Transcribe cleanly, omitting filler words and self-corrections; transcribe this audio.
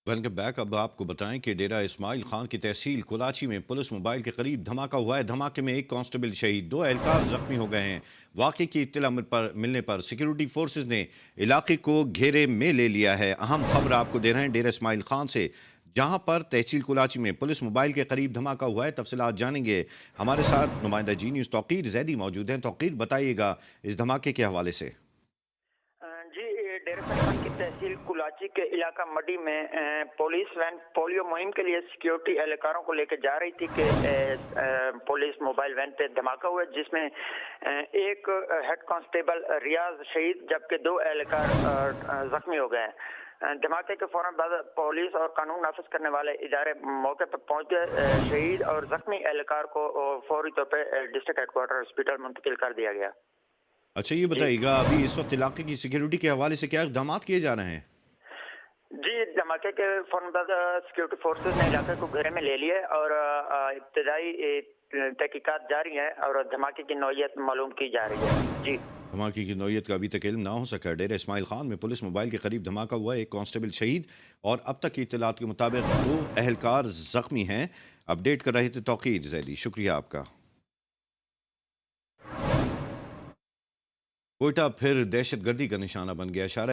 Welcome back. अब आपको बताएं कि डेरा इस्माइल खान की तहसील कुलाची में पुलिस मोबाइल के करीब धमाका हुआ है। धमाके में एक कांस्टेबल शहीद, 2 एहलकार जख्मी हो गए हैं। वाक़े की इत्तला मिलने पर सिक्योरिटी फोर्सेज ने इलाके को घेरे में ले लिया है। अहम खबर आपको दे रहे हैं डेरा इस्माइल खान से, जहां पर तहसील कुलाची में पुलिस मोबाइल के करीब धमाका हुआ है। तफसीलात जानेंगे। हमारे साथ नुमाइंदा जी न्यूज़ तौकीर जैदी मौजूद हैं। तौकीर, बताइएगा इस धमाके के हवाले से। जी, डेरा सलमान की तहसील कुलाची के इलाका मडी में पुलिस वैन पोलियो मुहिम के लिए सिक्योरिटी एहलकारों को लेकर जा रही थी कि पुलिस मोबाइल वैन पे धमाका हुआ, जिसमें एक हेड कांस्टेबल रियाज शहीद जबकि 2 एहलकार जख्मी हो गए हैं। धमाके के फौरन बाद पुलिस और कानून नाफिज करने वाले इदारे मौके पर पहुंच गए। शहीद और जख्मी एहलकार को फौरी तौर पर डिस्ट्रिक्ट हेडक्वार्टर हॉस्पिटल मुंतकिल कर दिया गया। अच्छा, ये जी बताइएगा, अभी इस वक्त इलाके की सिक्योरिटी के हवाले से क्या इक़दाम किए जा रहे हैं? जी, धमाके के फौरन बाद सिक्योरिटी फोर्सेस ने इलाके को घेरे में ले लिया और इब्तदाई तहकीकात जारी है और धमाके की नौयत मालूम की जा रही है। जी धमाके की नौयत का अभी तक इल्म ना हो सका। डेरा इस्माइल खान में पुलिस मोबाइल के करीब धमाका हुआ, एक कांस्टेबल शहीद और अब तक की इत्तलात के मुताबिक 2 एहलकार जख्मी हैं। अपडेट कर रहे थे तौकीर जैदी, शुक्रिया आपका। कोयटा फिर दहशत गर्दी का निशाना बन गया।